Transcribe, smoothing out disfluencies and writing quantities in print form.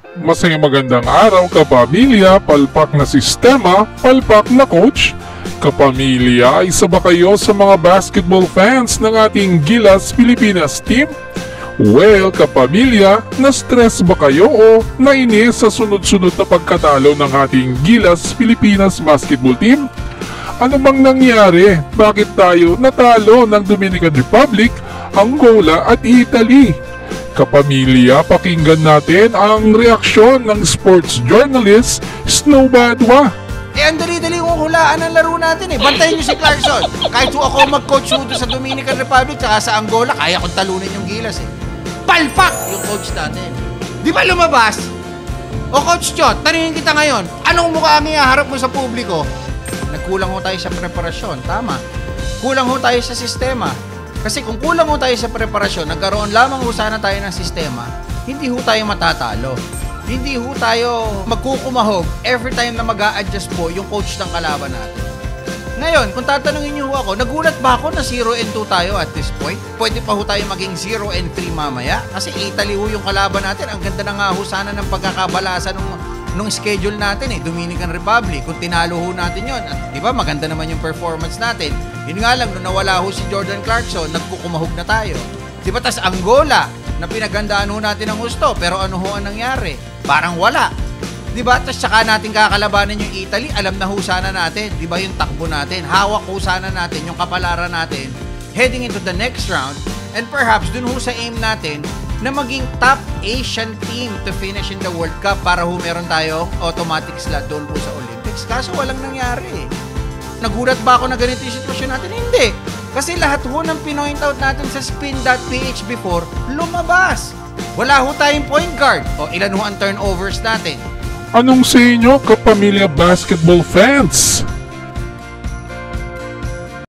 Masayang magandang araw kapamilya, palpak na sistema, palpak na coach. Kapamilya, isa ba kayo sa mga basketball fans ng ating Gilas Pilipinas team? Well, kapamilya, na-stress ba kayo o nainis sa sunod-sunod na pagkatalo ng ating Gilas Pilipinas basketball team? Ano bang nangyari? Bakit tayo natalo ng Dominican Republic, Angola at Italy? Kapamilya, pakinggan natin ang reaksyon ng sports journalist Snow Badwa. Ang dali-dali kong hulaan ang laro natin eh. Bantayin niyo si Clarkson. Kahit ako mag-coach doon sa Dominican Republic at sa Angola, kaya kong talunin yung Gilas eh. Palpak yung coach natin. Di ba lumabas? O Coach Chot, tanungin kita ngayon, anong mukha ang ihaharap mo sa publiko? Nagkulang ho tayo sa preparasyon, tama. Kulang ho tayo sa sistema. Kasi kung kulang ho tayo sa preparasyon, nagkaroon lamang ho sana tayo ng sistema, hindi ho tayo matatalo. Hindi ho tayo magkukumahog every time na mag-a-adjust po yung coach ng kalaban natin. Ngayon, kung tatanungin niyo ho ako, nagulat ba ako na 0-2 tayo at this point? Pwede pa ho tayo maging 0-3 mamaya? Kasi Italy ho yung kalaban natin. Ang ganda na nga ho sana ng pagkakabalasa nung schedule natin eh, Dominican Republic. Kung tinalo ho natin yon, at di ba maganda naman yung performance natin. Yun nga lang, nung nawala ho si Jordan Clarkson, nagkukumahog na tayo. Di ba, tas Angola, na pinagandaan ho natin ang gusto, pero ano ho ang nangyari? Parang wala. Di ba, tas saka natin kakalabanin yung Italy, alam na ho sana natin, di ba yung takbo natin, hawak ho sana natin, yung kapalaran natin, heading into the next round, and perhaps dun ho sa aim natin, na maging top Asian team to finish in the World Cup para ho meron tayong automatic slot doon po sa Olympics. Kaso walang nangyari. Nagulat ba ako na ganito yung sitwasyon natin? Hindi. Kasi lahat ho ng pinoint out natin sa spin.ph before, lumabas. Wala ho tayong point guard. O ilan ho ang turnovers natin? Anong sa inyo kapamilya basketball fans?